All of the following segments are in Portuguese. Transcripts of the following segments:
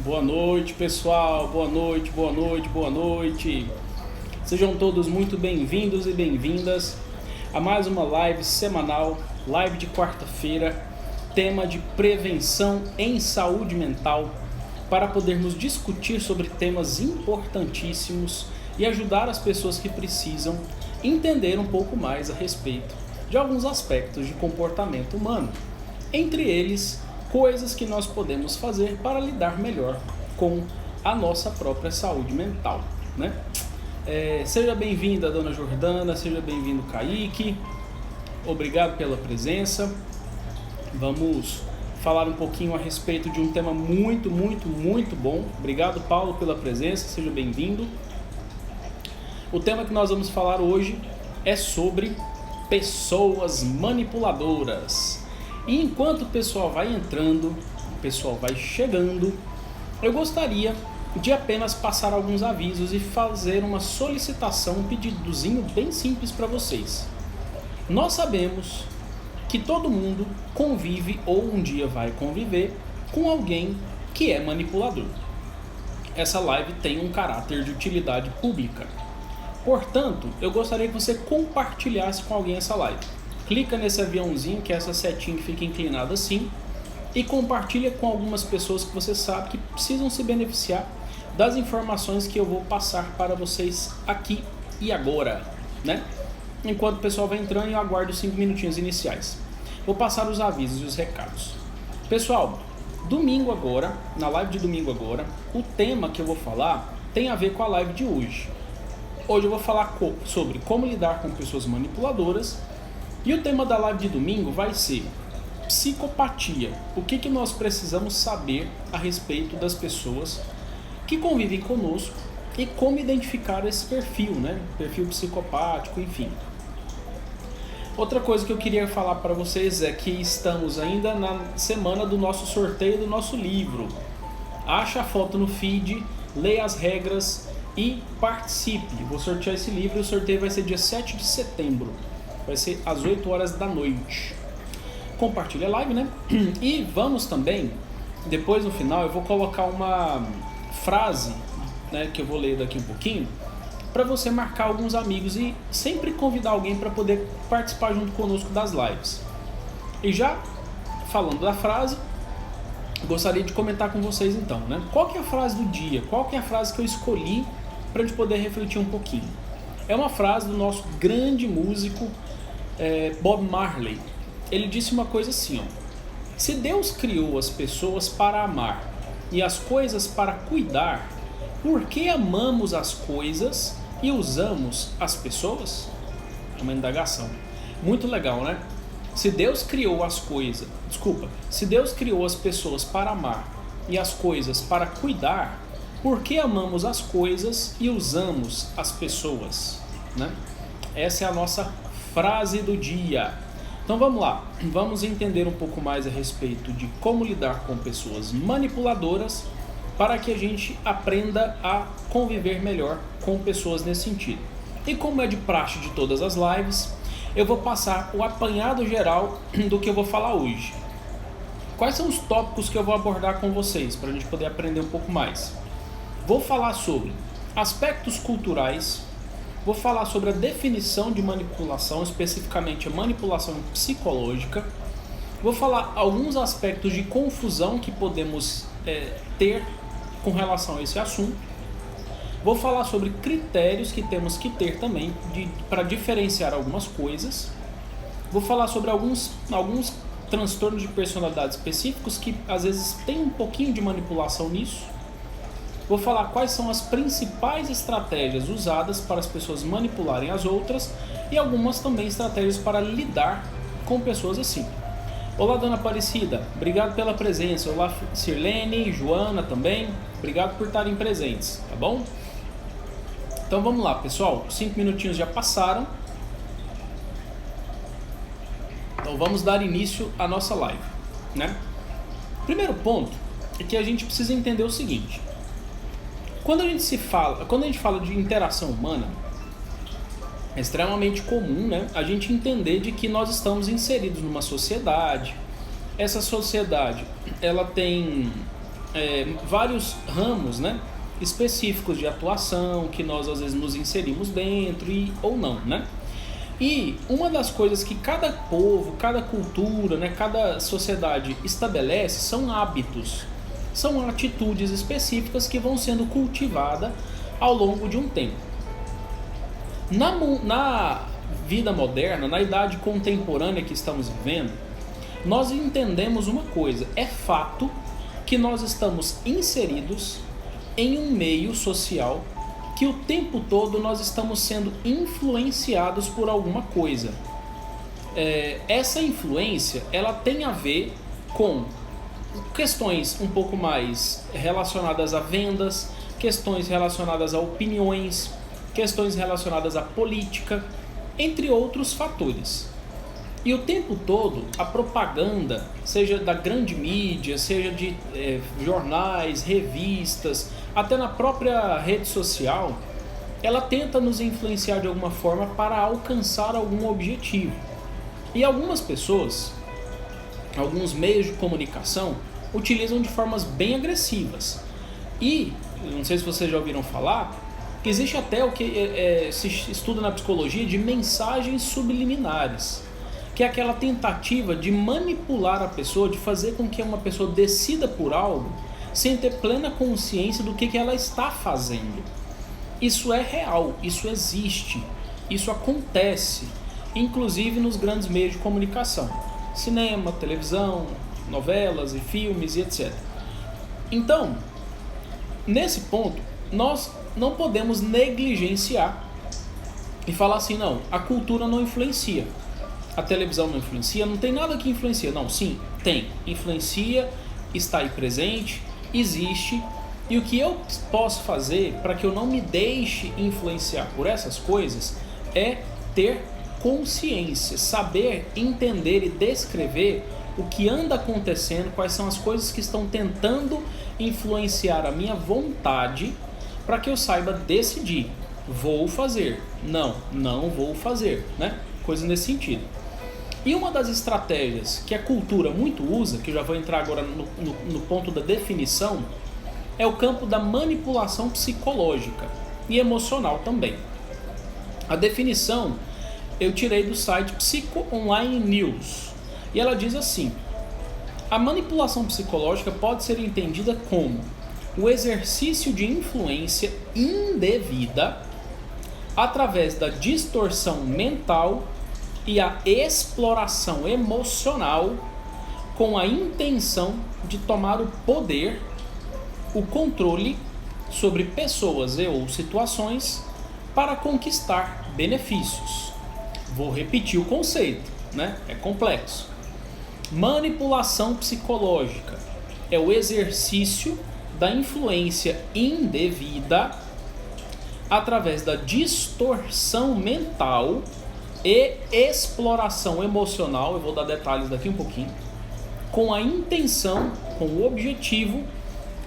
Boa noite, pessoal. Boa noite, boa noite, boa noite. Sejam todos muito bem-vindos e bem-vindas a mais uma live semanal, live de quarta-feira, tema de prevenção em saúde mental, para podermos discutir sobre temas importantíssimos e ajudar as pessoas que precisam entender um pouco mais a respeito de alguns aspectos de comportamento humano. Entre eles, coisas que nós podemos fazer para lidar melhor com a nossa própria saúde mental, né? Seja bem-vinda, dona Jordana, seja bem-vindo, Kaique. Obrigado pela presença. Vamos falar um pouquinho a respeito de um tema muito bom. Obrigado, Paulo, pela presença, seja bem-vindo. O tema que nós vamos falar hoje é sobre pessoas manipuladoras. E enquanto o pessoal vai entrando, o pessoal vai chegando, eu gostaria de apenas passar alguns avisos e fazer uma solicitação, um pedidozinho bem simples para vocês. Nós sabemos que todo mundo convive ou um dia vai conviver com alguém que é manipulador. Essa live tem um caráter de utilidade pública. Portanto, eu gostaria que você compartilhasse com alguém essa live. Clica nesse aviãozinho, que é essa setinha que fica inclinada assim, e compartilha com algumas pessoas que você sabe que precisam se beneficiar das informações que eu vou passar para vocês aqui e agora, né? Enquanto o pessoal vai entrando, eu aguardo 5 minutinhos iniciais. Vou passar os avisos e os recados. Pessoal, domingo agora, na live de domingo agora, o tema que eu vou falar tem a ver com a live de hoje. Hoje eu vou falar sobre como lidar com pessoas manipuladoras. E o tema da live de domingo vai ser psicopatia. O que nós precisamos saber a respeito das pessoas que convivem conosco e como identificar esse perfil, né? Perfil psicopático, enfim. Outra coisa que eu queria falar para vocês é que estamos ainda na semana do nosso sorteio do nosso livro. Ache a foto no feed, leia as regras e participe. Vou sortear esse livro e o sorteio vai ser dia 7 de setembro. Vai ser às 8 horas da noite. Compartilha a live, né? E vamos também, depois no final, eu vou colocar uma frase, né, que eu vou ler daqui um pouquinho, para você marcar alguns amigos e sempre convidar alguém para poder participar junto conosco das lives. E já falando da frase, gostaria de comentar com vocês então, né? Qual que é a frase do dia? Qual que é a frase que eu escolhi para a gente poder refletir um pouquinho? É uma frase do nosso grande músico Bob Marley. Ele disse uma coisa assim, ó: se Deus criou as pessoas para amar e as coisas para cuidar, por que amamos as coisas e usamos as pessoas? É uma indagação. Muito legal, né? Se Deus criou se Deus criou as pessoas para amar e as coisas para cuidar, por que amamos as coisas e usamos as pessoas, né? Essa é a nossa frase do dia. Então vamos lá, vamos entender um pouco mais a respeito de como lidar com pessoas manipuladoras para que a gente aprenda a conviver melhor com pessoas nesse sentido. E como é de praxe de todas as lives, eu vou passar o apanhado geral do que eu vou falar hoje. Quais são os tópicos que eu vou abordar com vocês para a gente poder aprender um pouco mais? Vou falar sobre aspectos culturais. Vou falar sobre a definição de manipulação, especificamente a manipulação psicológica. Vou falar alguns aspectos de confusão que podemos ter com relação a esse assunto. Vou falar sobre critérios que temos que ter também para diferenciar algumas coisas. Vou falar sobre alguns transtornos de personalidade específicos que às vezes tem um pouquinho de manipulação nisso. Vou falar quais são as principais estratégias usadas para as pessoas manipularem as outras e algumas também estratégias para lidar com pessoas assim. Olá, dona Aparecida, obrigado pela presença. Olá, Sirlene, Joana também, obrigado por estarem presentes, tá bom? Então vamos lá, pessoal, 5 minutinhos já passaram. Então vamos dar início à nossa live, né? Primeiro ponto é que a gente precisa entender o seguinte. Quando a gente fala de interação humana, é extremamente comum, né, a gente entender de que nós estamos inseridos numa sociedade. Essa sociedade, ela tem vários ramos, né, específicos de atuação que nós às vezes nos inserimos dentro ou não, né? E uma das coisas que cada povo, cada cultura, né, cada sociedade estabelece são hábitos, são atitudes específicas que vão sendo cultivadas ao longo de um tempo. Na vida moderna, na idade contemporânea que estamos vivendo, nós entendemos uma coisa: é fato que nós estamos inseridos em um meio social que o tempo todo nós estamos sendo influenciados por alguma coisa. Essa influência, ela tem a ver com questões um pouco mais relacionadas a vendas, questões relacionadas a opiniões, questões relacionadas à política, entre outros fatores. E o tempo todo a propaganda, seja da grande mídia, seja de jornais, revistas, até na própria rede social, ela tenta nos influenciar de alguma forma para alcançar algum objetivo. E algumas pessoas, alguns meios de comunicação, utilizam de formas bem agressivas. E, não sei se vocês já ouviram falar, que existe até o que se estuda na psicologia de mensagens subliminares, que é aquela tentativa de manipular a pessoa, de fazer com que uma pessoa decida por algo sem ter plena consciência do que ela está fazendo. Isso é real, isso existe, isso acontece, inclusive nos grandes meios de comunicação, cinema, televisão, novelas e filmes e etc. Então, nesse ponto, nós não podemos negligenciar e falar assim, não, a cultura não influencia, a televisão não influencia, não tem nada que influencia. Não, sim, tem, influencia, está aí presente, existe. E o que eu posso fazer para que eu não me deixe influenciar por essas coisas é ter consciência, saber entender e descrever o que anda acontecendo, quais são as coisas que estão tentando influenciar a minha vontade, para que eu saiba decidir, vou fazer, não vou fazer, né? Coisa nesse sentido. E uma das estratégias que a cultura muito usa, que eu já vou entrar agora no ponto da definição, é o campo da manipulação psicológica e emocional também. A definição eu tirei do site Psycho Online News e ela diz assim: a manipulação psicológica pode ser entendida como o exercício de influência indevida através da distorção mental e a exploração emocional com a intenção de tomar o poder, o controle sobre pessoas e ou situações para conquistar benefícios. Vou repetir o conceito, né? É complexo. Manipulação psicológica é o exercício da influência indevida através da distorção mental e exploração emocional, eu vou dar detalhes daqui um pouquinho, com a intenção, com o objetivo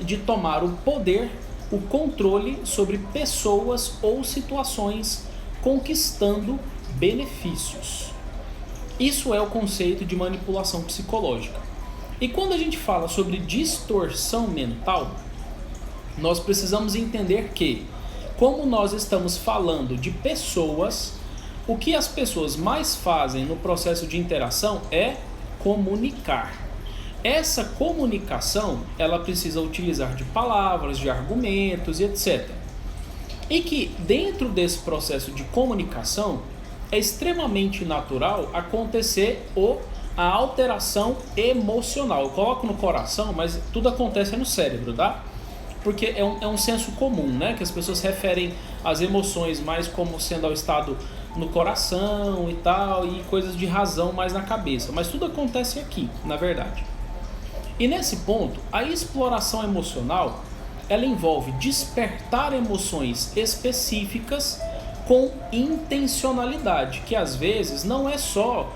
de tomar o poder, o controle sobre pessoas ou situações, conquistando benefícios. Isso é o conceito de manipulação psicológica. E quando a gente fala sobre distorção mental, nós precisamos entender que, como nós estamos falando de pessoas, o que as pessoas mais fazem no processo de interação é comunicar. Essa comunicação, ela precisa utilizar de palavras, de argumentos e etc. E que dentro desse processo de comunicação é extremamente natural acontecer a alteração emocional. Eu coloco no coração, mas tudo acontece no cérebro, tá? Porque é um senso comum, né? Que as pessoas referem as emoções mais como sendo ao estado no coração e tal, e coisas de razão mais na cabeça. Mas tudo acontece aqui, na verdade. E nesse ponto, a exploração emocional, ela envolve despertar emoções específicas com intencionalidade, que às vezes não é só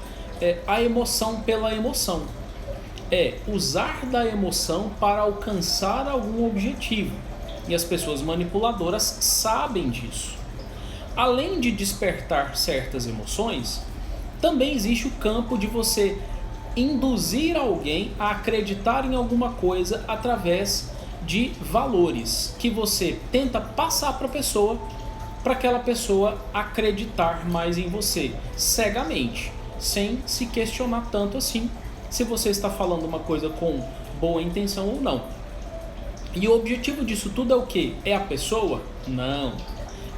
a emoção pela emoção, é usar da emoção para alcançar algum objetivo. E as pessoas manipuladoras sabem disso. Além de despertar certas emoções, também existe o campo de você induzir alguém a acreditar em alguma coisa através de valores que você tenta passar para a pessoa, para aquela pessoa acreditar mais em você, cegamente, sem se questionar tanto assim se você está falando uma coisa com boa intenção ou não. E o objetivo disso tudo é o quê? É a pessoa? Não,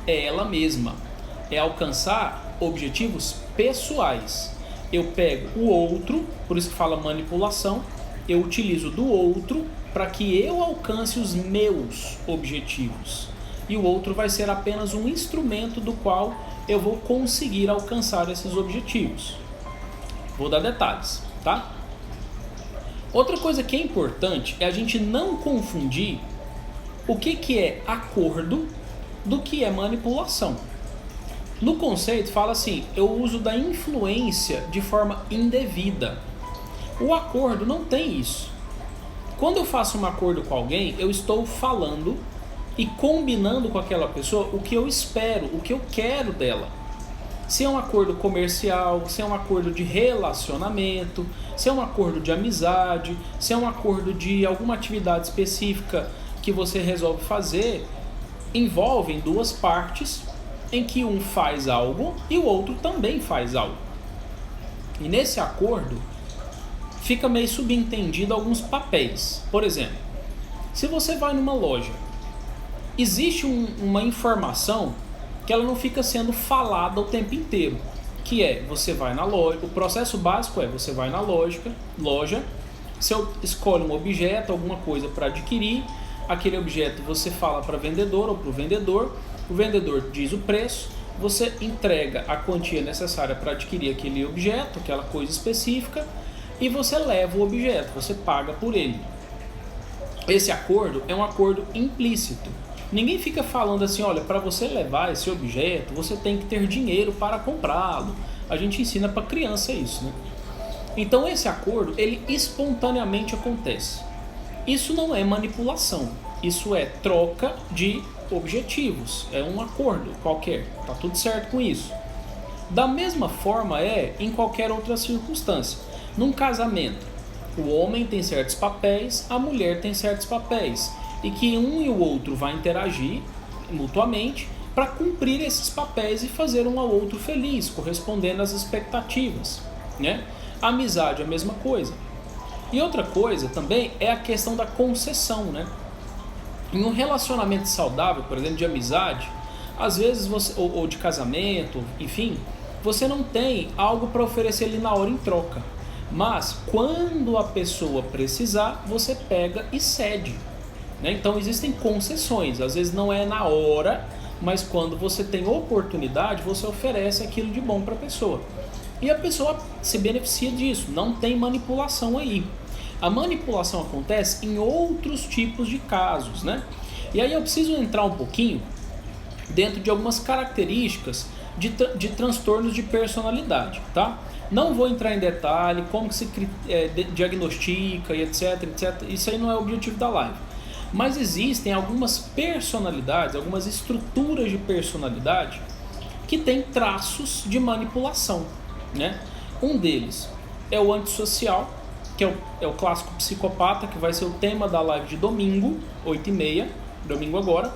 é ela mesma. É alcançar objetivos pessoais. Eu pego o outro, por isso que fala manipulação, eu utilizo do outro para que eu alcance os meus objetivos. E o outro vai ser apenas um instrumento do qual eu vou conseguir alcançar esses objetivos. Vou dar detalhes, tá? Outra coisa que é importante é a gente não confundir o que é acordo do que é manipulação. No conceito fala assim, eu uso da influência de forma indevida. O acordo não tem isso. Quando eu faço um acordo com alguém, eu estou falando e combinando com aquela pessoa o que eu espero, o que eu quero dela. Se é um acordo comercial, se é um acordo de relacionamento, se é um acordo de amizade, se é um acordo de alguma atividade específica que você resolve fazer, envolvem duas partes em que um faz algo e o outro também faz algo. E nesse acordo fica meio subentendido alguns papéis. Por exemplo, se você vai numa loja, existe uma informação que ela não fica sendo falada o tempo inteiro, que é, você vai na loja, o processo básico é, você vai na loja, você escolhe um objeto, alguma coisa para adquirir, aquele objeto você fala para a vendedora ou para o vendedor diz o preço, você entrega a quantia necessária para adquirir aquele objeto, aquela coisa específica, e você leva o objeto, você paga por ele. Esse acordo é um acordo implícito. Ninguém fica falando assim, olha, para você levar esse objeto, você tem que ter dinheiro para comprá-lo. A gente ensina para criança isso, né? Então esse acordo, ele espontaneamente acontece. Isso não é manipulação, isso é troca de objetivos, é um acordo qualquer, tá tudo certo com isso. Da mesma forma é em qualquer outra circunstância. Num casamento, o homem tem certos papéis, a mulher tem certos papéis, e que um e o outro vai interagir mutuamente para cumprir esses papéis e fazer um ao outro feliz, correspondendo às expectativas, né? A amizade é a mesma coisa. E outra coisa também é a questão da concessão, né? Em um relacionamento saudável, por exemplo, de amizade, às vezes você, ou de casamento, enfim, você não tem algo para oferecer ali na hora em troca. Mas quando a pessoa precisar, você pega e cede. Então existem concessões, às vezes não é na hora, mas quando você tem oportunidade, você oferece aquilo de bom para a pessoa. E a pessoa se beneficia disso, não tem manipulação aí. A manipulação acontece em outros tipos de casos, né? E aí eu preciso entrar um pouquinho dentro de algumas características de transtornos de personalidade, tá? Não vou entrar em detalhe, como que se diagnostica e etc, etc. Isso aí não é o objetivo da live. Mas existem algumas personalidades, algumas estruturas de personalidade que têm traços de manipulação, né? Um deles é o antissocial, que é o clássico psicopata, que vai ser o tema da live de domingo, 8h30, domingo agora.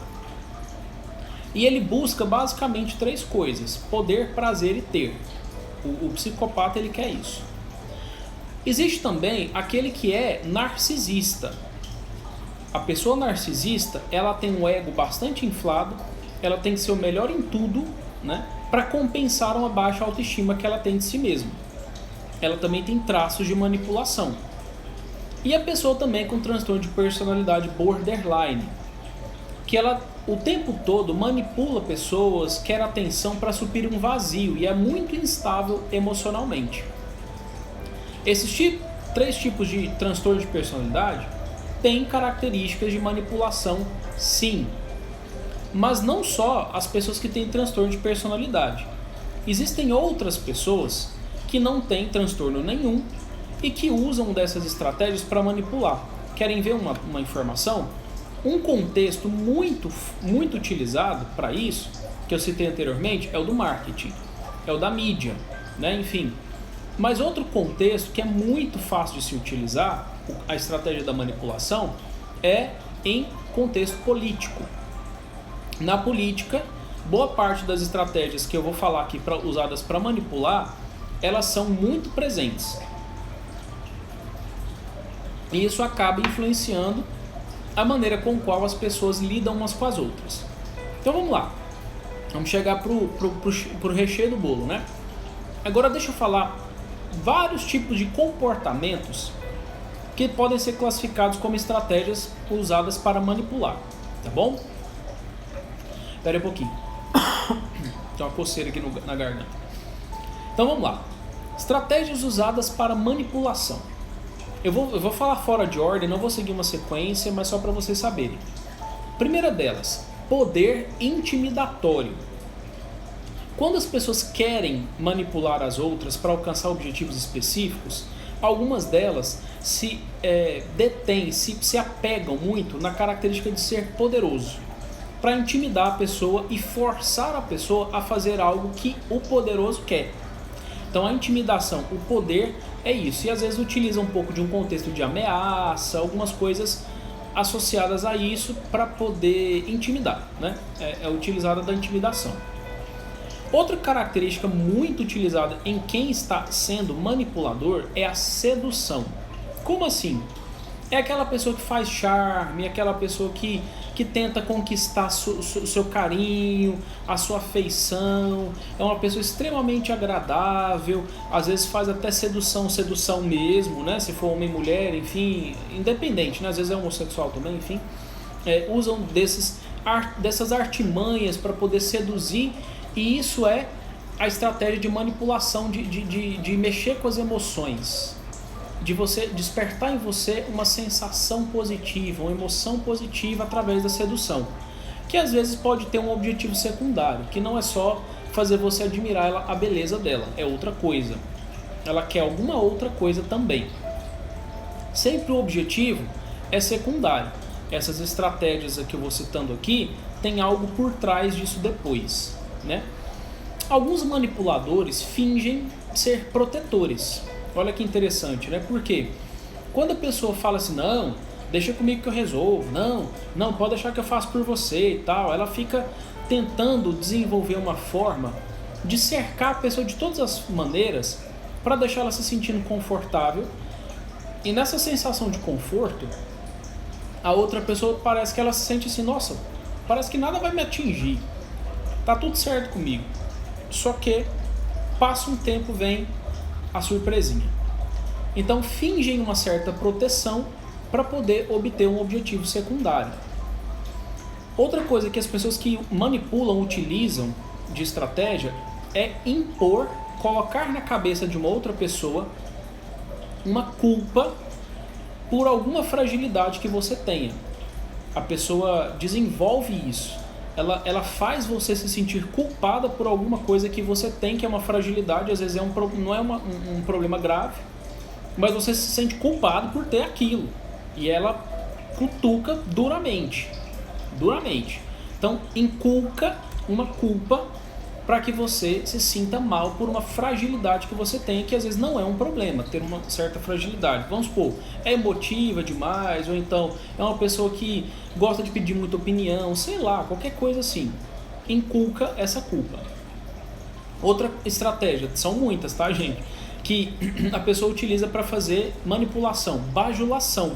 E ele busca basicamente 3 coisas: poder, prazer e ter. O psicopata, ele quer isso. Existe também aquele que é narcisista. A pessoa narcisista, ela tem um ego bastante inflado, ela tem que ser o melhor em tudo, né, para compensar uma baixa autoestima que ela tem de si mesma. Ela também tem traços de manipulação. E a pessoa também com transtorno de personalidade borderline, que ela o tempo todo manipula pessoas, quer atenção para suprir um vazio e é muito instável emocionalmente. Esses 3 tipos de transtorno de personalidade têm características de manipulação, sim. Mas não só as pessoas que têm transtorno de personalidade. Existem outras pessoas que não têm transtorno nenhum e que usam dessas estratégias para manipular. Querem ver uma informação? Um contexto muito utilizado para isso, que eu citei anteriormente, é o do marketing, é o da mídia, né? Enfim. Mas outro contexto que é muito fácil de se utilizar, a estratégia da manipulação, é em contexto político. Na política, boa parte das estratégias que eu vou falar aqui usadas para manipular, elas são muito presentes. E isso acaba influenciando a maneira com qual as pessoas lidam umas com as outras. Então vamos lá. Vamos chegar pro recheio do bolo, né? Agora deixa eu falar vários tipos de comportamentos que podem ser classificados como estratégias usadas para manipular, tá bom? Espera aí um pouquinho. Tem uma coceira aqui na garganta. Então vamos lá. Estratégias usadas para manipulação. Eu vou falar fora de ordem, não vou seguir uma sequência, mas só para vocês saberem. Primeira delas, poder intimidatório. Quando as pessoas querem manipular as outras para alcançar objetivos específicos, algumas delas se detêm, se apegam muito na característica de ser poderoso, para intimidar a pessoa e forçar a pessoa a fazer algo que o poderoso quer. Então a intimidação, o poder é isso, e às vezes utiliza um pouco de um contexto de ameaça, algumas coisas associadas a isso para poder intimidar, né? É utilizada da intimidação. Outra característica muito utilizada em quem está sendo manipulador é a sedução. Como assim? É aquela pessoa que faz charme, é aquela pessoa que tenta conquistar seu carinho, a sua afeição, é uma pessoa extremamente agradável, às vezes faz até sedução mesmo, né? Se for homem e mulher, enfim, independente, né? Às vezes é homossexual também, enfim, usam dessas artimanhas para poder seduzir, e isso é a estratégia de manipulação, de mexer com as emoções, de você despertar em você uma sensação positiva, uma emoção positiva através da sedução, que às vezes pode ter um objetivo secundário, que não é só fazer você admirar a beleza dela, é outra coisa. Ela quer alguma outra coisa também. Sempre o objetivo é secundário. Essas estratégias que eu vou citando aqui, tem algo por trás disso depois, né? Alguns manipuladores fingem ser protetores. Olha que interessante, né? Porque quando a pessoa fala assim, não, deixa comigo que eu resolvo, não, pode deixar que eu faço por você e tal, ela fica tentando desenvolver uma forma de cercar a pessoa de todas as maneiras para deixar ela se sentindo confortável, e nessa sensação de conforto, a outra pessoa parece que ela se sente assim, nossa, parece que nada vai me atingir, tá tudo certo comigo. Só que passa um tempo, vem a surpresinha. Então fingem uma certa proteção para poder obter um objetivo secundário. Outra coisa que as pessoas que manipulam utilizam de estratégia é impor, colocar na cabeça de uma outra pessoa uma culpa por alguma fragilidade que você tenha. A pessoa desenvolve isso. Ela faz você se sentir culpada por alguma coisa que você tem, que é uma fragilidade, às vezes não é um problema grave, mas você se sente culpado por ter aquilo. E ela cutuca duramente. Então, inculca uma culpa para que você se sinta mal por uma fragilidade que você tem, que às vezes não é um problema, ter uma certa fragilidade. Vamos supor, é emotiva demais, ou então é uma pessoa que gosta de pedir muita opinião, sei lá, qualquer coisa assim. Inculca essa culpa. Outra estratégia, são muitas, tá, gente? Que a pessoa utiliza para fazer manipulação, bajulação.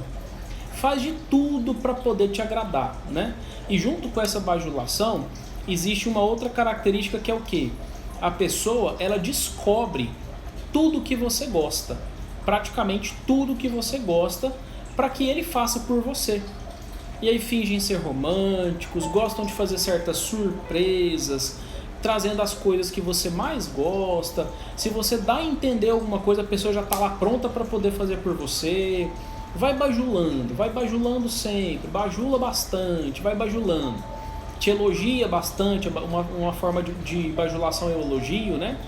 Faz de tudo para poder te agradar, né? E junto com essa bajulação, existe uma outra característica que é o quê? A pessoa, ela descobre tudo que você gosta, praticamente tudo que você gosta, para que ele faça por você. E aí fingem ser românticos, gostam de fazer certas surpresas, trazendo as coisas que você mais gosta. Se você dá a entender alguma coisa, a pessoa já está lá pronta para poder fazer por você. Vai bajulando sempre, bajula bastante, vai bajulando. Te elogia bastante, uma forma de bajulação é o elogio, né?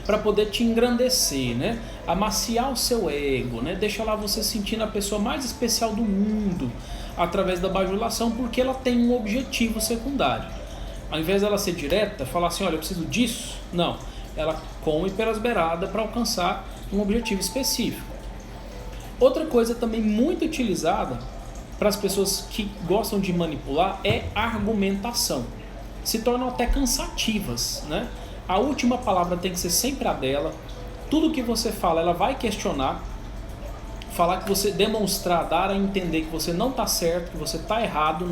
Para poder te engrandecer, né? Amaciar o seu ego, né? Deixa lá você sentindo a pessoa mais especial do mundo através da bajulação, porque ela tem um objetivo secundário. Ao invés dela ser direta, falar assim, olha, eu preciso disso, não. Ela come pelas beiradas para alcançar um objetivo específico. Outra coisa também muito utilizada para as pessoas que gostam de manipular é argumentação. Se tornam até cansativas, né? A última palavra tem que ser sempre a dela. Tudo que você fala, ela vai questionar. Falar que você demonstrar, dar a entender que você não está certo, que você está errado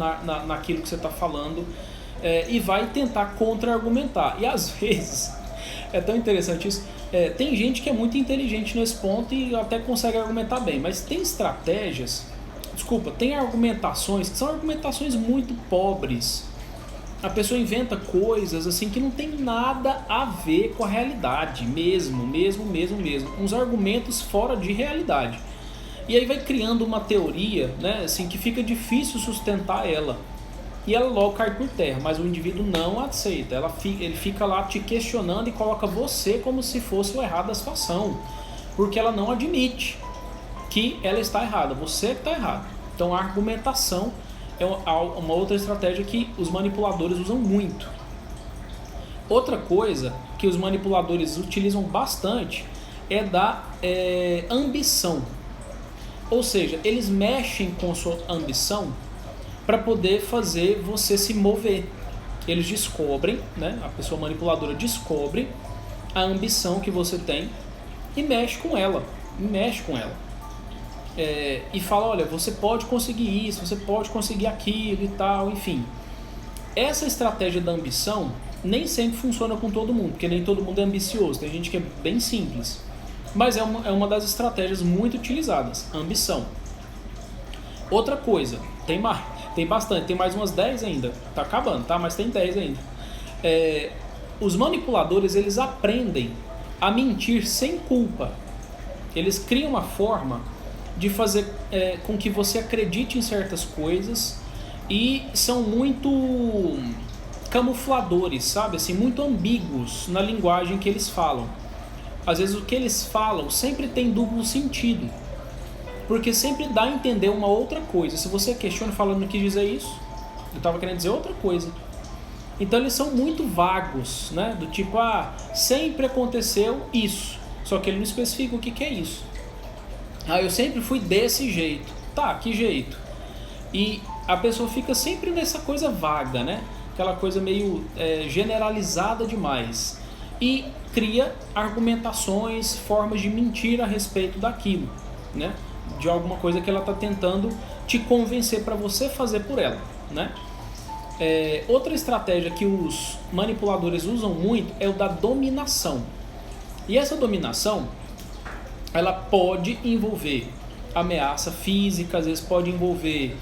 naquilo que você está falando, e vai tentar contra-argumentar. E às vezes, é tão interessante isso, tem gente que é muito inteligente nesse ponto e até consegue argumentar bem, mas tem tem argumentações que são argumentações muito pobres. A pessoa inventa coisas assim que não tem nada a ver com a realidade, mesmo. Uns argumentos fora de realidade. E aí vai criando uma teoria, né, assim, que fica difícil sustentar ela. E ela logo cai por terra, mas o indivíduo não aceita. Ele fica lá te questionando e coloca você como se fosse o errado da situação. Porque ela não admite que ela está errada, você que está errado. Então a argumentação é uma outra estratégia que os manipuladores usam muito. Outra coisa que os manipuladores utilizam bastante é da ambição. Ou seja, eles mexem com sua ambição para poder fazer você se mover. Eles descobrem, né? A pessoa manipuladora descobre a ambição que você tem e mexe com ela. E fala, olha, você pode conseguir isso, você pode conseguir aquilo e tal, enfim. Essa estratégia da ambição nem sempre funciona com todo mundo, porque nem todo mundo é ambicioso. Tem gente que é bem simples. Mas é uma das estratégias muito utilizadas, a ambição. Outra coisa, tem bastante, tem mais umas 10 ainda. Tá acabando, tá? Mas tem 10 ainda. Os manipuladores, eles aprendem a mentir sem culpa. Eles criam uma forma de fazer com que você acredite em certas coisas e são muito camufladores, sabe? Assim, muito ambíguos na linguagem que eles falam. Às vezes o que eles falam sempre tem duplo sentido, porque sempre dá a entender uma outra coisa. Se você questiona falando que dizer isso, eu estava querendo dizer outra coisa. Então eles são muito vagos, né? Do tipo, sempre aconteceu isso, só que ele não especifica o que é isso. Eu sempre fui desse jeito. Tá, que jeito? E a pessoa fica sempre nessa coisa vaga, né? Aquela coisa meio generalizada demais. E cria argumentações, formas de mentir a respeito daquilo, né? De alguma coisa que ela está tentando te convencer para você fazer por ela, né? Outra estratégia que os manipuladores usam muito é o da dominação. E essa dominação, ela pode envolver ameaça física, às vezes pode envolver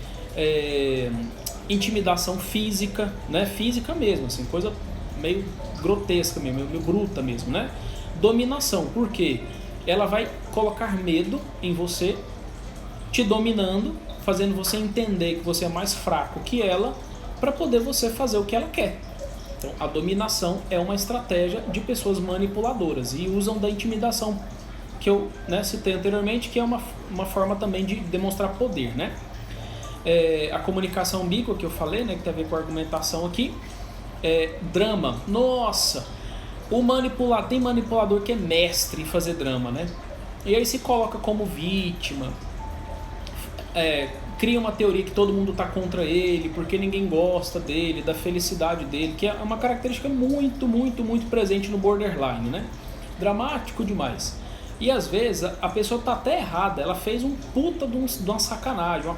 intimidação física, né? Física mesmo, assim, coisa meio grotesca mesmo, meio bruta mesmo, né? Dominação, por quê? Ela vai colocar medo em você, te dominando, fazendo você entender que você é mais fraco que ela, para poder você fazer o que ela quer. Então, a dominação é uma estratégia de pessoas manipuladoras e usam da intimidação, que eu citei anteriormente, que é uma forma também de demonstrar poder, né? A comunicação ambígua que eu falei, né, que tem a ver com a argumentação aqui. Drama, nossa, tem manipulador que é mestre em fazer drama, né? E aí se coloca como vítima, cria uma teoria que todo mundo está contra ele, porque ninguém gosta dele, da felicidade dele, que é uma característica muito, muito, muito presente no borderline, né? Dramático demais. E às vezes a pessoa está até errada, ela fez um puta de uma sacanagem,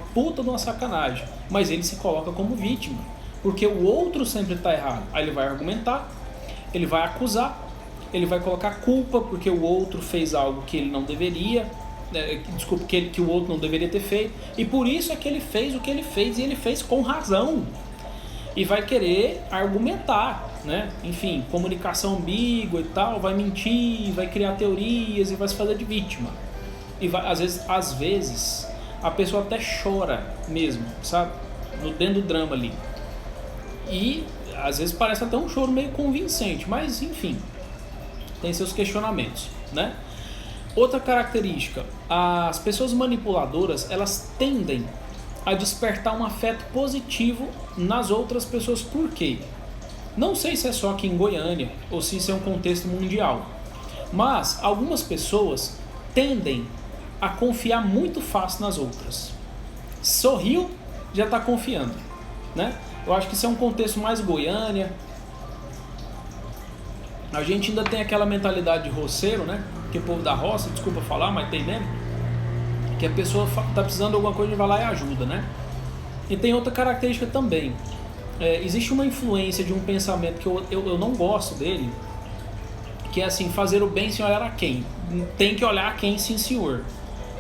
mas ele se coloca como vítima. Porque o outro sempre está errado. Aí ele vai argumentar, ele vai acusar, ele vai colocar culpa porque o outro fez algo que ele não deveria, que o outro não deveria ter feito. E por isso é que ele fez o que ele fez e ele fez com razão. E vai querer argumentar, né? Enfim, comunicação ambígua e tal, vai mentir, vai criar teorias e vai se fazer de vítima. E às vezes a pessoa até chora mesmo, sabe? Dentro do drama ali. E às vezes parece até um choro meio convincente, mas enfim, tem seus questionamentos, né? Outra característica, as pessoas manipuladoras, elas tendem a despertar um afeto positivo nas outras pessoas. Por quê? Não sei se é só aqui em Goiânia ou se isso é um contexto mundial, mas algumas pessoas tendem a confiar muito fácil nas outras. Sorriu, já está confiando, né? Eu acho que isso é um contexto mais Goiânia. A gente ainda tem aquela mentalidade de roceiro, né? Que o povo da roça, desculpa falar, mas tem mesmo. Que a pessoa está precisando de alguma coisa e vai lá e ajuda, né? E tem outra característica também. Existe uma influência de um pensamento que eu não gosto dele, que é assim, fazer o bem sem olhar a quem. Tem que olhar a quem, sim senhor.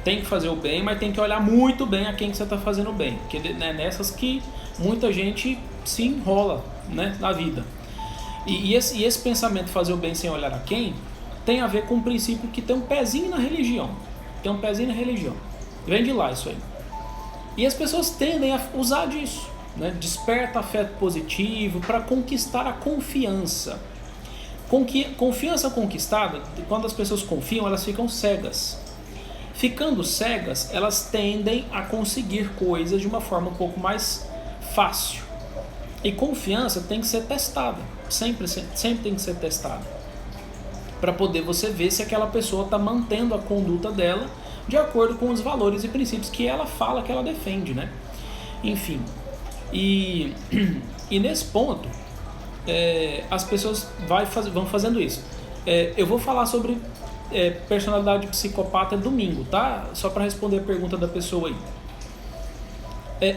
Tem que fazer o bem, mas tem que olhar muito bem a quem que você está fazendo o bem. Porque é nessas que muita gente se enrola, né, na vida. E esse pensamento de fazer o bem sem olhar a quem tem a ver com um princípio que tem um pezinho na religião. Tem um pezinho na religião. Vem de lá isso aí. E as pessoas tendem a usar disso, né? Desperta afeto positivo para conquistar a confiança. Confiança conquistada, quando as pessoas confiam, elas ficam cegas. Ficando cegas, elas tendem a conseguir coisas de uma forma um pouco mais fácil. E confiança tem que ser testada, sempre tem que ser testada, para poder você ver se aquela pessoa está mantendo a conduta dela de acordo com os valores e princípios que ela fala que ela defende, né? Enfim, e nesse ponto, as pessoas vão fazendo isso. Eu vou falar sobre personalidade psicopata domingo, tá? Só para responder a pergunta da pessoa aí.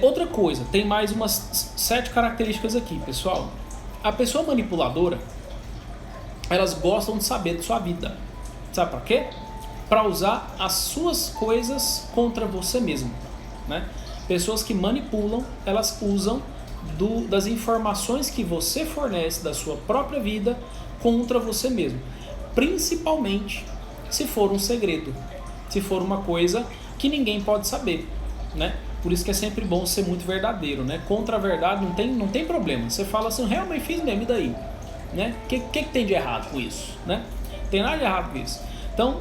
Outra coisa, tem mais umas 7 características aqui, pessoal. A pessoa manipuladora, elas gostam de saber da sua vida. Sabe para quê? Para usar as suas coisas contra você mesmo, né? Pessoas que manipulam, elas usam das informações que você fornece da sua própria vida contra você mesmo. Principalmente se for um segredo, se for uma coisa que ninguém pode saber, né? Por isso que é sempre bom ser muito verdadeiro, né? Contra a verdade não tem problema. Você fala assim, realmente fiz mesmo, e daí? Né? O que tem de errado com isso? Né? Não tem nada de errado com isso. Então,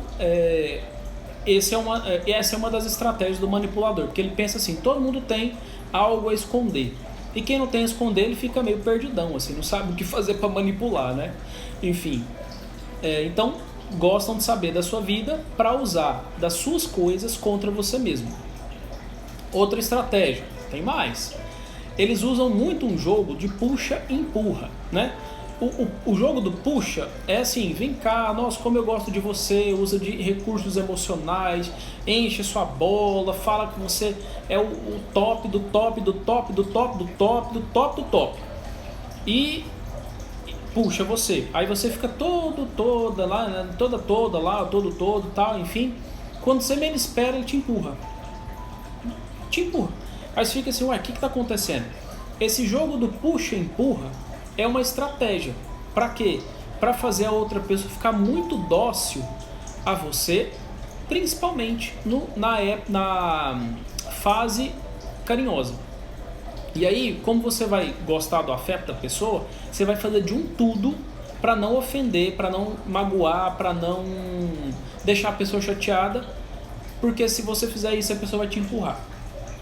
essa é uma das estratégias do manipulador, porque ele pensa assim, todo mundo tem algo a esconder. E quem não tem a esconder, ele fica meio perdidão, assim, não sabe o que fazer para manipular, né? Enfim, então gostam de saber da sua vida para usar das suas coisas contra você mesmo. Outra estratégia, tem mais. Eles usam muito um jogo de puxa e empurra, né? O jogo do puxa é assim, vem cá, nossa, como eu gosto de você, usa de recursos emocionais, enche sua bola, fala que você é o top do top do top do top do top do top do top. E puxa você, aí você fica toda lá, né? toda lá, todo tal, enfim. Quando você menos espera, ele te empurra. Aí você fica assim, ué, o que está acontecendo? Esse jogo do puxa e empurra é uma estratégia. Para quê? Para fazer a outra pessoa ficar muito dócil a você, principalmente na fase carinhosa. E aí, como você vai gostar do afeto da pessoa, você vai fazer de um tudo para não ofender, para não magoar, para não deixar a pessoa chateada, porque se você fizer isso, a pessoa vai te empurrar.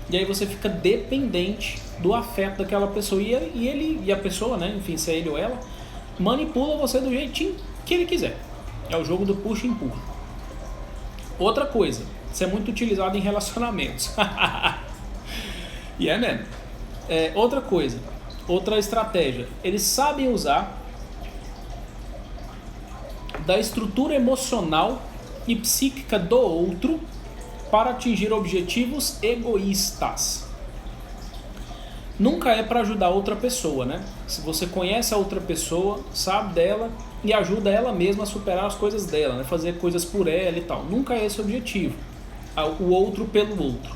E aí você fica dependente do afeto daquela pessoa. E a pessoa, né, enfim, se é ele ou ela, manipula você do jeitinho que ele quiser. É o jogo do puxa e empurra. Outra coisa, isso é muito utilizado em relacionamentos. E é mesmo. Outra coisa, outra estratégia. Eles sabem usar da estrutura emocional e psíquica do outro para atingir objetivos egoístas. Nunca é para ajudar outra pessoa, né? Se você conhece a outra pessoa, sabe dela e ajuda ela mesma a superar as coisas dela, né? Fazer coisas por ela e tal. Nunca é esse o objetivo. O outro pelo outro.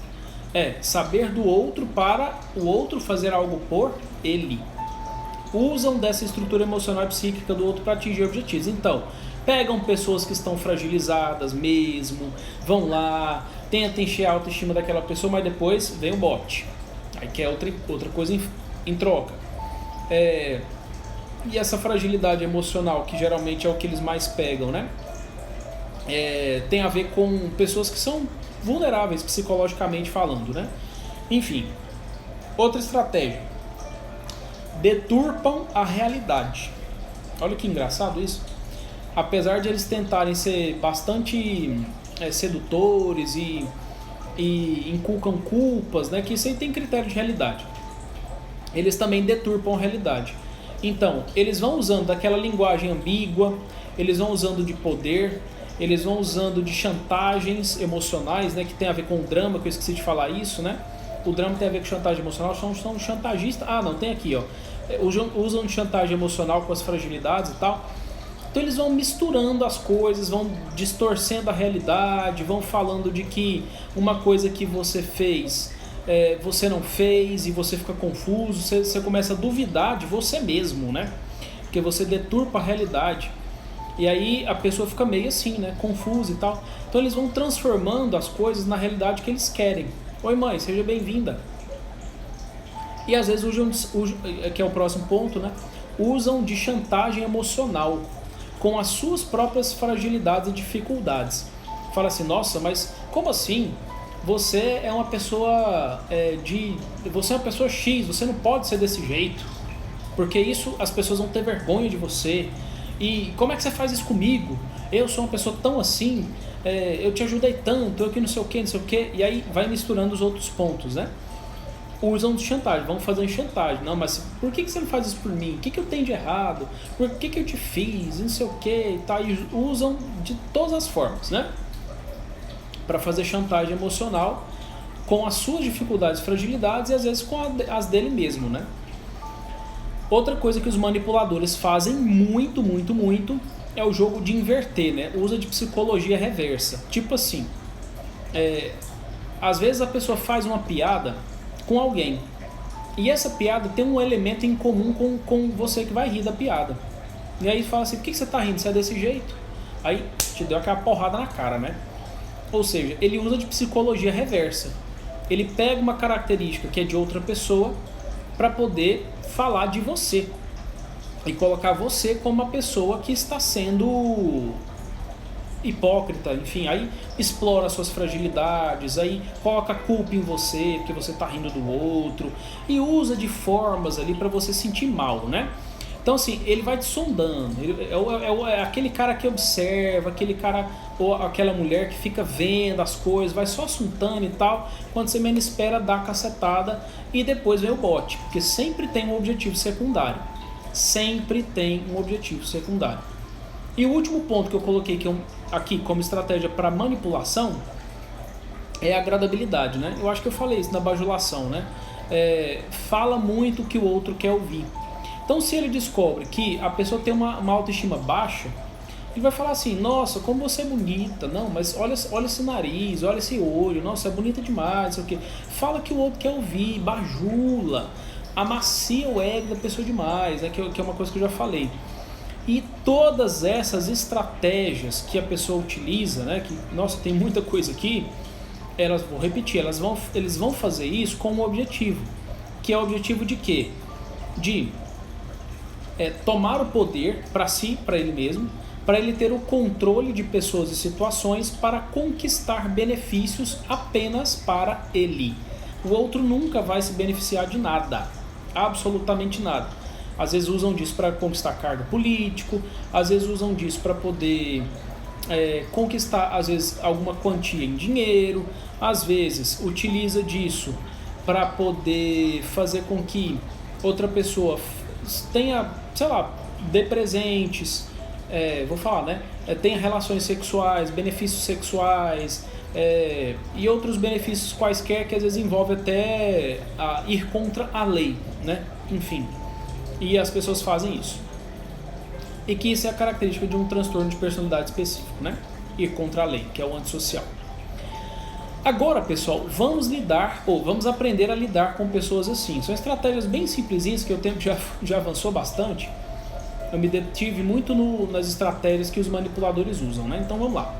É saber do outro para o outro fazer algo por ele. Usam dessa estrutura emocional e psíquica do outro para atingir objetivos. Então, pegam pessoas que estão fragilizadas mesmo, vão lá, tentam encher a autoestima daquela pessoa, mas depois vem o bote. Aí quer outra coisa em troca. E essa fragilidade emocional, que geralmente é o que eles mais pegam, né? Tem a ver com pessoas que são vulneráveis psicologicamente falando, né? Enfim, outra estratégia. Deturpam a realidade. Olha que engraçado isso. Apesar de eles tentarem ser bastante sedutores e e inculcam culpas, né? Que isso aí tem critério de realidade. Eles também deturpam a realidade. Então, eles vão usando daquela linguagem ambígua, eles vão usando de poder, eles vão usando de chantagens emocionais, né? Que tem a ver com o drama, que eu esqueci de falar isso, né? O drama tem a ver com chantagem emocional, são chantagistas. Ah, não, tem aqui, ó. Usam de chantagem emocional com as fragilidades e tal. Então eles vão misturando as coisas, vão distorcendo a realidade, vão falando de que uma coisa que você fez, você não fez, e você fica confuso, você começa a duvidar de você mesmo, né? Porque você deturpa a realidade. E aí a pessoa fica meio assim, né? Confusa e tal. Então eles vão transformando as coisas na realidade que eles querem. Oi mãe, seja bem-vinda. E às vezes usam, que é o próximo ponto, né? Usam de chantagem emocional com as suas próprias fragilidades e dificuldades. Fala assim, nossa, mas como assim? Você é uma pessoa você é uma pessoa X, você não pode ser desse jeito, porque isso as pessoas vão ter vergonha de você. E como é que você faz isso comigo? Eu sou uma pessoa tão assim, eu te ajudei tanto, eu que não sei o que, e aí vai misturando os outros pontos, né? Usam de chantagem, vão fazendo chantagem. Não, mas por que você não faz isso por mim? O que eu tenho de errado? Por que eu te fiz? Não sei o que e tal. E usam de todas as formas, né? Para fazer chantagem emocional com as suas dificuldades e fragilidades e às vezes com as dele mesmo, né? Outra coisa que os manipuladores fazem muito é o jogo de inverter, né? Usa de psicologia reversa. Tipo assim, às vezes a pessoa faz uma piada com alguém e essa piada tem um elemento em comum com você que vai rir da piada. E aí fala assim, por que você tá rindo? Você é desse jeito? Aí te deu aquela porrada na cara, né? Ou seja, ele usa de psicologia reversa. Ele pega uma característica que é de outra pessoa para poder falar de você e colocar você como uma pessoa que está sendo hipócrita, enfim, aí explora suas fragilidades, aí coloca a culpa em você, porque você está rindo do outro, e usa de formas ali para você sentir mal, né? Então assim, ele vai te sondando, é aquele cara que observa, aquele cara ou aquela mulher que fica vendo as coisas, vai só assuntando e tal, quando você menos espera dá a cacetada e depois vem o bote, porque sempre tem um objetivo secundário, sempre tem um objetivo secundário. E o último ponto que eu coloquei aqui como estratégia para manipulação é a agradabilidade, né? Eu acho que eu falei isso na bajulação, né? Fala muito o que o outro quer ouvir. Então se ele descobre que a pessoa tem uma autoestima baixa, ele vai falar assim, nossa, como você é bonita, não, mas olha esse nariz, olha esse olho, nossa, é bonita demais, não sei o quê. Fala que o outro quer ouvir, bajula, amacia o ego da pessoa demais, né? Que é uma coisa que eu já falei. E todas essas estratégias que a pessoa utiliza, né? Que, nossa, tem muita coisa aqui, vou repetir, eles vão fazer isso com um objetivo, que é o objetivo de quê? De tomar o poder para si, para ele mesmo, para ele ter o controle de pessoas e situações para conquistar benefícios apenas para ele. O outro nunca vai se beneficiar de nada, absolutamente nada. Às vezes usam disso para conquistar cargo político, às vezes usam disso para poder conquistar, às vezes, alguma quantia em dinheiro, às vezes utiliza disso para poder fazer com que outra pessoa tenha, sei lá, dê presentes, vou falar, né? Tenha relações sexuais, benefícios sexuais e outros benefícios quaisquer que às vezes envolve até ir contra a lei, né? Enfim, e as pessoas fazem isso. E que isso é a característica de um transtorno de personalidade específico, né? Ir contra a lei, que é o antissocial. Agora, pessoal, vamos aprender a lidar com pessoas assim. São estratégias bem simplesinhas, que o tempo já avançou bastante. Eu me detive muito nas estratégias que os manipuladores usam, né? Então vamos lá.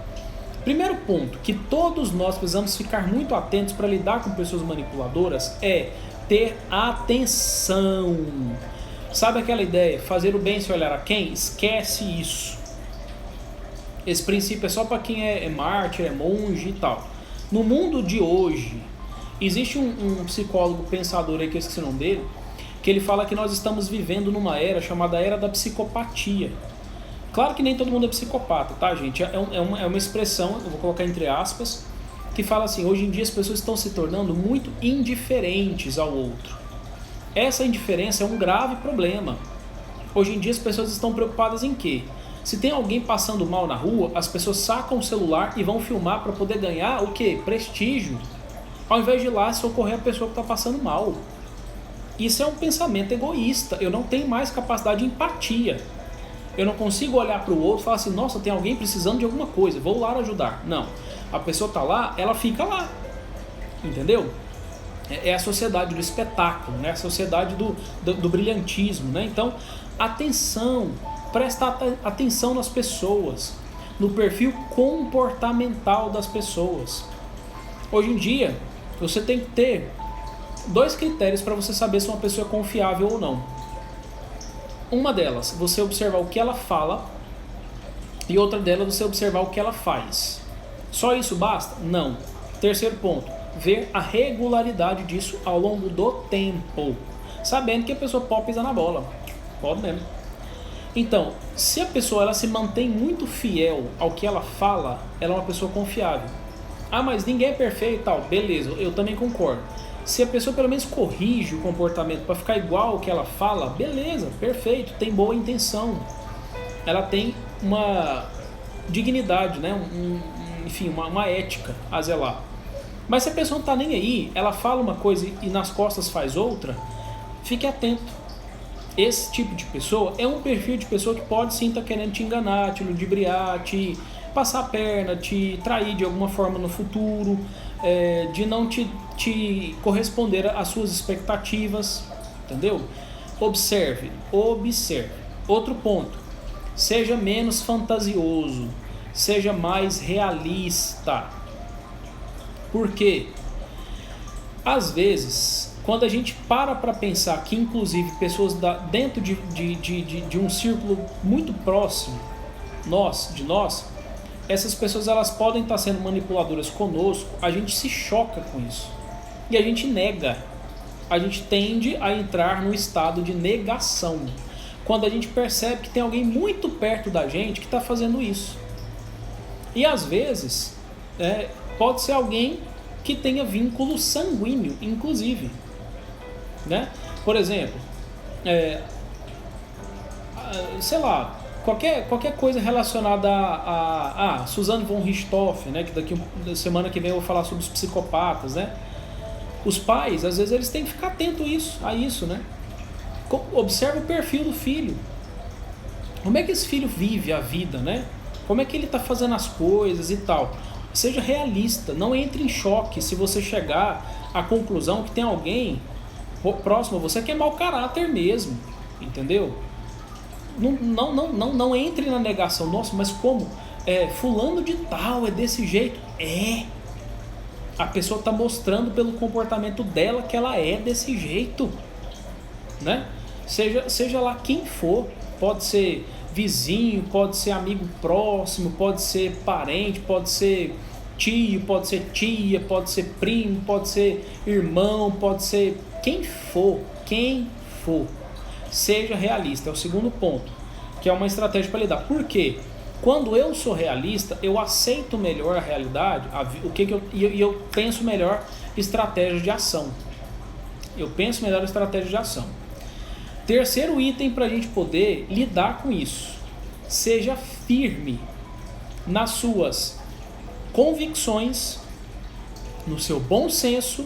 Primeiro ponto que todos nós precisamos ficar muito atentos para lidar com pessoas manipuladoras é ter atenção. Sabe aquela ideia, fazer o bem sem olhar a quem? Esquece isso. Esse princípio é só para quem é mártir, é monge e tal. No mundo de hoje, existe um psicólogo pensador aí, que eu esqueci o nome dele, que ele fala que nós estamos vivendo numa era chamada era da psicopatia. Claro que nem todo mundo é psicopata, tá, gente? É uma expressão, eu vou colocar entre aspas, que fala assim: hoje em dia as pessoas estão se tornando muito indiferentes ao outro. Essa indiferença é um grave problema. Hoje em dia as pessoas estão preocupadas em quê? Se tem alguém passando mal na rua, as pessoas sacam o celular e vão filmar para poder ganhar o quê? Prestígio. Ao invés de ir lá socorrer a pessoa que está passando mal. Isso é um pensamento egoísta. Eu não tenho mais capacidade de empatia. Eu não consigo olhar para o outro e falar assim: nossa, tem alguém precisando de alguma coisa, vou lá ajudar. Não. A pessoa está lá, ela fica lá. Entendeu? É a sociedade do espetáculo, né? A sociedade do brilhantismo, né? Então, atenção, presta atenção nas pessoas, no perfil comportamental das pessoas. Hoje em dia, você tem que ter 2 critérios para você saber se uma pessoa é confiável ou não. Uma delas, você observar o que ela fala, e outra delas, você observar o que ela faz. Só isso basta? Não. Terceiro ponto, ver a regularidade disso ao longo do tempo, sabendo que a pessoa pode pisar na bola. Pode mesmo. Então, se a pessoa ela se mantém muito fiel ao que ela fala, ela é uma pessoa confiável. Ah, mas ninguém é perfeito e tal. Beleza, eu também concordo. Se a pessoa pelo menos corrige o comportamento para ficar igual ao que ela fala, beleza, perfeito, tem boa intenção. Ela tem uma dignidade, né? Enfim, uma ética a zelar. Mas se a pessoa não está nem aí, ela fala uma coisa e nas costas faz outra, fique atento. Esse tipo de pessoa é um perfil de pessoa que pode sim estar querendo te enganar, te ludibriar, te passar a perna, te trair de alguma forma no futuro, de não te corresponder às suas expectativas, entendeu? Observe. Outro ponto, seja menos fantasioso, seja mais realista. Por quê? Às vezes, quando a gente para pensar que inclusive pessoas dentro de um círculo muito próximo de nós, essas pessoas elas podem estar sendo manipuladoras conosco, a gente se choca com isso. E a gente nega. A gente tende a entrar no estado de negação. Quando a gente percebe que tem alguém muito perto da gente que está fazendo isso. E às vezes, pode ser alguém que tenha vínculo sanguíneo, inclusive. Né? Por exemplo, sei lá, qualquer coisa relacionada a Suzanne von Richthofen, né? Que daqui semana que vem eu vou falar sobre os psicopatas, né? Os pais, às vezes, eles têm que ficar atentos a isso, né? Observa o perfil do filho. Como é que esse filho vive a vida, né? Como é que ele está fazendo as coisas e tal. Seja realista, não entre em choque se você chegar à conclusão que tem alguém próximo a você que é mau caráter mesmo, entendeu? Não entre na negação. Nossa, mas como? Fulano de tal é desse jeito. A pessoa está mostrando pelo comportamento dela que ela é desse jeito, né? Seja lá quem for, pode ser vizinho, pode ser amigo próximo, pode ser parente, pode ser tio, pode ser tia, pode ser primo, pode ser irmão, pode ser quem for. Seja realista, é o segundo ponto, que é uma estratégia para lidar. Por quê? Quando eu sou realista, eu aceito melhor a realidade, e eu penso melhor estratégias de ação. Terceiro item para a gente poder lidar com isso. Seja firme nas suas convicções, no seu bom senso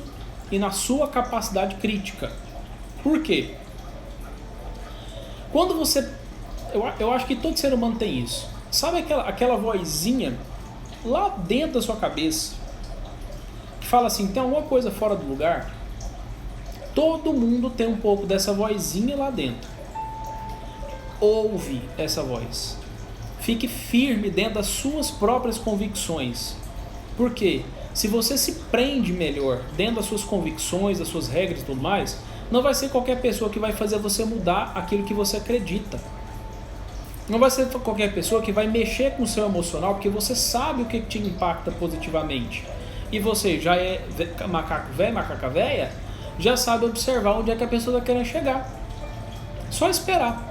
e na sua capacidade crítica. Por quê? Quando você... Eu acho que todo ser humano tem isso. Sabe aquela vozinha lá dentro da sua cabeça que fala assim, tem alguma coisa fora do lugar? Todo mundo tem um pouco dessa vozinha lá dentro. Ouve essa voz. Fique firme dentro das suas próprias convicções. Por quê? Se você se prende melhor dentro das suas convicções, das suas regras e tudo mais, não vai ser qualquer pessoa que vai fazer você mudar aquilo que você acredita. Não vai ser qualquer pessoa que vai mexer com o seu emocional, porque você sabe o que te impacta positivamente. E você já é macaco velho, macaca velha, já sabe observar onde é que a pessoa está querendo chegar. Só esperar.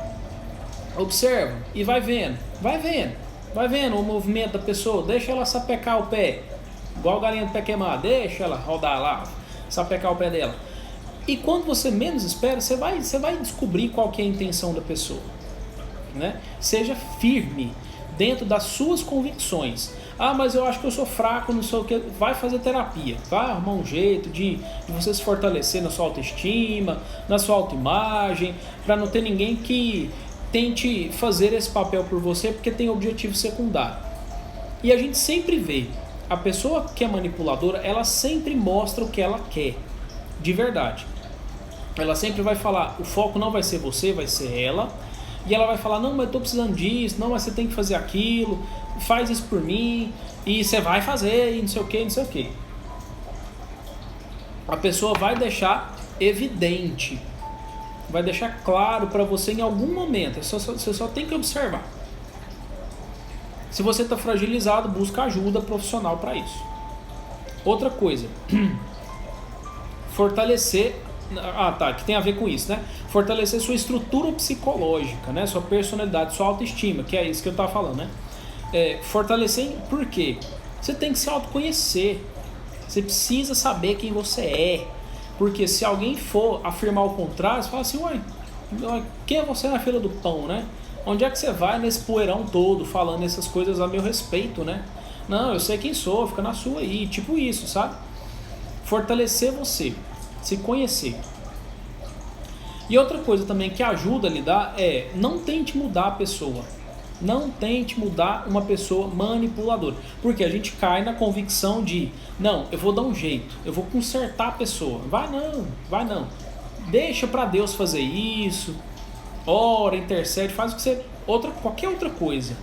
Observa e vai vendo o movimento da pessoa, deixa ela sapecar o pé, igual galinha do pé queimado, deixa ela rodar lá, sapecar o pé dela. E quando você menos espera, você vai descobrir qual que é a intenção da pessoa, né? Seja firme dentro das suas convicções. Ah, mas eu acho que eu sou fraco, não sei o que. Vai fazer terapia, vai arrumar um jeito de você se fortalecer na sua autoestima, na sua autoimagem, para não ter ninguém que tente fazer esse papel por você porque tem objetivo secundário. E a gente sempre vê, a pessoa que é manipuladora, ela sempre mostra o que ela quer, de verdade. Ela sempre vai falar, o foco não vai ser você, vai ser ela. E ela vai falar, não, mas eu tô precisando disso, não, mas você tem que fazer aquilo, faz isso por mim, e você vai fazer, e não sei o que, não sei o que. A pessoa vai deixar evidente, vai deixar claro para você em algum momento, você só tem que observar. Se você está fragilizado, busca ajuda profissional para isso. Outra coisa, fortalecer, que tem a ver com isso, né? Fortalecer sua estrutura psicológica, né? Sua personalidade, sua autoestima, que é isso que eu estava falando, né? Fortalecer, por quê? Você tem que se autoconhecer, você precisa saber quem você é, porque se alguém for afirmar o contrário, você fala assim, uai, quem é você na fila do pão, né? Onde é que você vai nesse poeirão todo falando essas coisas a meu respeito, né? Não, eu sei quem sou, fica na sua aí, tipo isso, sabe? Fortalecer você, se conhecer. E outra coisa também que ajuda a lidar é não tente mudar a pessoa. Não tente mudar uma pessoa manipuladora. Porque a gente cai na convicção de, não, eu vou dar um jeito, eu vou consertar a pessoa. Vai não. Deixa para Deus fazer isso. Ora, intercede, faz o que você... qualquer outra coisa.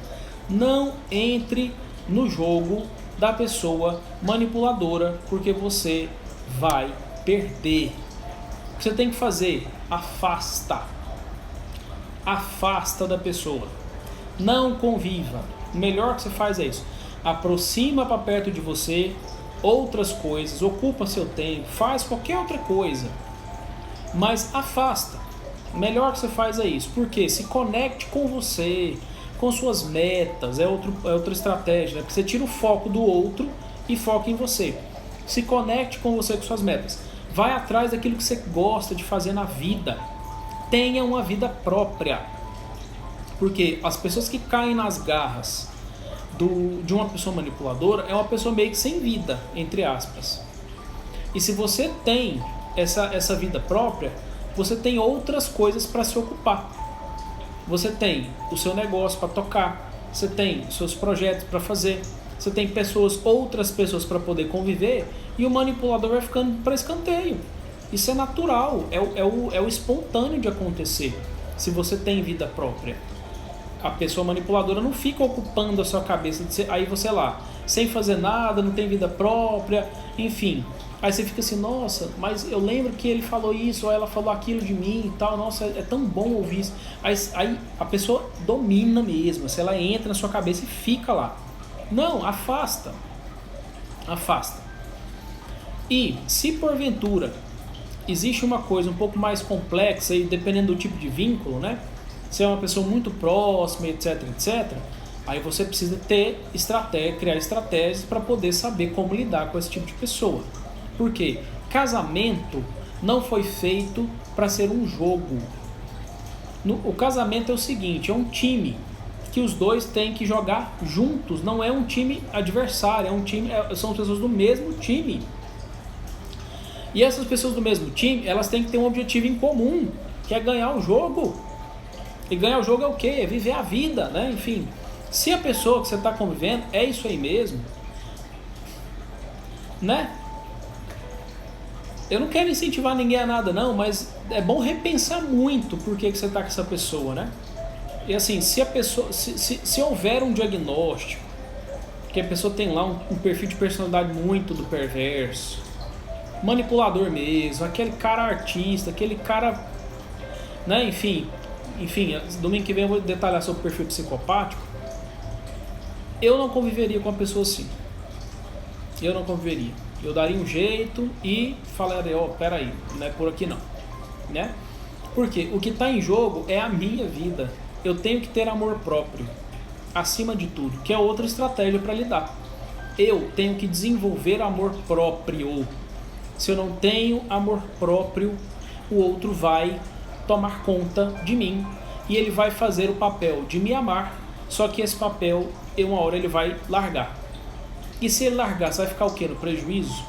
Não entre no jogo da pessoa manipuladora, porque você vai perder. O que você tem que fazer? Afasta da pessoa. Não conviva. O melhor que você faz é isso. Aproxima para perto de você outras coisas, ocupa seu tempo, faz qualquer outra coisa, mas afasta. O melhor que você faz é isso. Porque se conecte com você, com suas metas, é outra estratégia, né? Porque você tira o foco do outro e foca em você. Se conecte com você, com suas metas. Vai atrás daquilo que você gosta de fazer na vida. Tenha uma vida própria. Porque as pessoas que caem nas garras de uma pessoa manipuladora é uma pessoa meio que sem vida, entre aspas. E se você tem essa vida própria, você tem outras coisas para se ocupar. Você tem o seu negócio para tocar, você tem os seus projetos para fazer, você tem outras pessoas para poder conviver, e o manipulador vai ficando para escanteio. Isso é natural, é o espontâneo de acontecer, se você tem vida própria. A pessoa manipuladora não fica ocupando a sua cabeça, aí você lá, sem fazer nada, não tem vida própria, enfim. Aí você fica assim, nossa, mas eu lembro que ele falou isso, ou ela falou aquilo de mim e tal, nossa, é tão bom ouvir isso. Aí a pessoa domina mesmo, se ela entra na sua cabeça e fica lá. Não, afasta. E se porventura existe uma coisa um pouco mais complexa, e dependendo do tipo de vínculo, né? Se é uma pessoa muito próxima, etc, aí você precisa criar estratégias para poder saber como lidar com esse tipo de pessoa. Porque casamento não foi feito para ser um jogo. O casamento é o seguinte, é um time que os dois têm que jogar juntos, não é um time adversário, são pessoas do mesmo time. E essas pessoas do mesmo time, elas têm que ter um objetivo em comum, que é ganhar o jogo. E ganhar o jogo é o quê? É viver a vida, né? Enfim, se a pessoa que você está convivendo é isso aí mesmo, né? Eu não quero incentivar ninguém a nada não, mas é bom repensar muito por que você está com essa pessoa, né? E assim, se houver um diagnóstico, que a pessoa tem lá um perfil de personalidade muito do perverso, manipulador mesmo, aquele cara artista, aquele cara, né? Enfim, domingo que vem eu vou detalhar sobre o perfil psicopático. Eu não conviveria com uma pessoa assim. Eu não conviveria. Eu daria um jeito e falaria, peraí, não é por aqui não, né? Porque o que está em jogo é a minha vida. Eu tenho que ter amor próprio, acima de tudo, que é outra estratégia para lidar. eu tenho que desenvolver amor próprio. Se eu não tenho amor próprio, o outro vai tomar conta de mim e ele vai fazer o papel de me amar, só que esse papel, uma hora ele vai largar. E se ele largar, você vai ficar o quê? No prejuízo?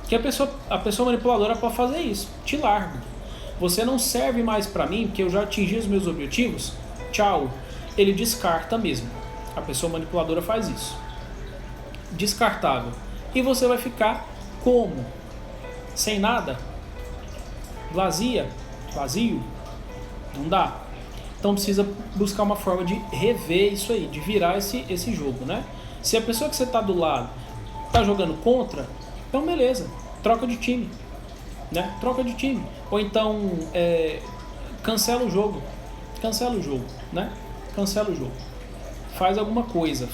Que a pessoa manipuladora pode fazer isso, te larga. Você não serve mais para mim, porque eu já atingi os meus objetivos, tchau. Ele descarta mesmo. A pessoa manipuladora faz isso. Descartável. E você vai ficar como? Sem nada? Vazio? Não dá. Então precisa buscar uma forma de rever isso aí, de virar esse jogo, né? Se a pessoa que você está do lado está jogando contra, então beleza, troca de time, né? Troca de time. Ou então cancela o jogo, né? Cancela o jogo. Faz alguma coisa,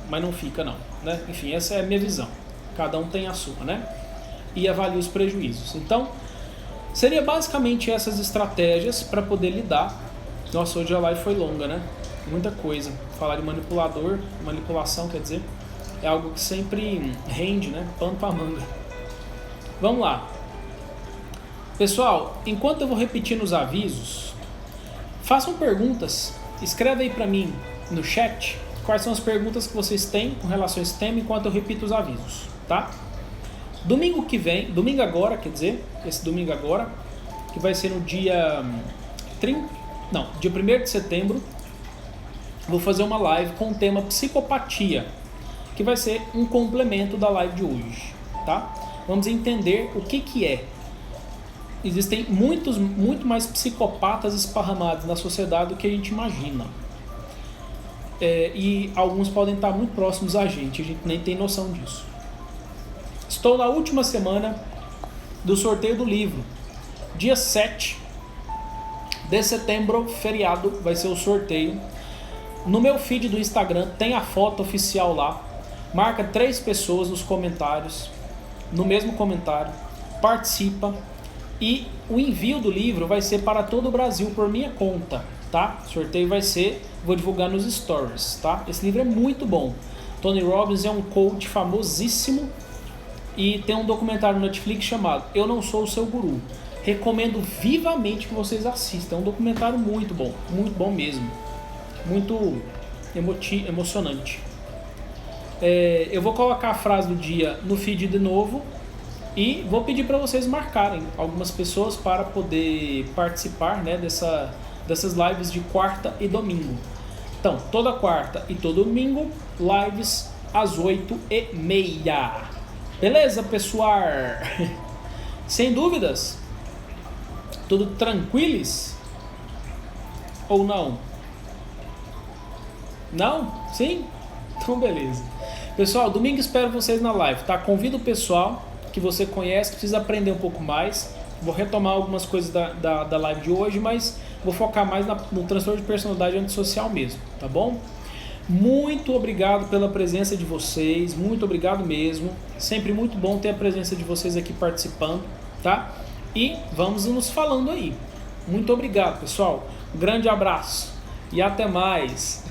mas não fica não, né? Enfim, essa é a minha visão. Cada um tem a sua, né? E avalia os prejuízos. Então, seria basicamente essas estratégias para poder lidar. Nossa, hoje a live foi longa, né? Muita coisa. Falar de manipulação, quer dizer, é algo que sempre rende, né? Pano pra manga. Vamos lá. Pessoal, enquanto eu vou repetindo os avisos, façam perguntas. Escreve aí pra mim no chat quais são as perguntas que vocês têm com relação a esse tema enquanto eu repito os avisos, tá? Domingo que vem, domingo agora, quer dizer, esse domingo agora, que vai ser no dia 1º de setembro, vou fazer uma live com o tema psicopatia, que vai ser um complemento da live de hoje, tá? Vamos entender o que é. Existem muito mais psicopatas esparramados na sociedade do que a gente imagina. E alguns podem estar muito próximos a gente nem tem noção disso. Estou na última semana do sorteio do livro. Dia 7 de setembro, feriado, vai ser o sorteio. No meu feed do Instagram tem a foto oficial lá. Marca 3 pessoas nos comentários, no mesmo comentário. Participa. E o envio do livro vai ser para todo o Brasil por minha conta, tá? O sorteio vai ser, vou divulgar nos stories, tá? Esse livro é muito bom. Tony Robbins é um coach famosíssimo e tem um documentário no Netflix chamado Eu Não Sou o Seu Guru. Recomendo vivamente que vocês assistam. É um documentário muito bom mesmo. Muito emocionante. Eu vou colocar a frase do dia no feed de novo. E vou pedir para vocês marcarem algumas pessoas para poder participar, né, dessas lives de quarta e domingo. Então, toda quarta e todo domingo, lives às 8h30. Beleza, pessoal? Sem dúvidas? Tudo tranquilos? Ou não? Não? Sim? Então, beleza. Pessoal, domingo espero vocês na live, tá? Convido o pessoal que você conhece, que precisa aprender um pouco mais. Vou retomar algumas coisas da live de hoje, mas vou focar mais no transtorno de personalidade antissocial mesmo, tá bom? Muito obrigado pela presença de vocês, muito obrigado mesmo. Sempre muito bom ter a presença de vocês aqui participando, tá? E vamos nos falando aí. Muito obrigado, pessoal. Um grande abraço e até mais.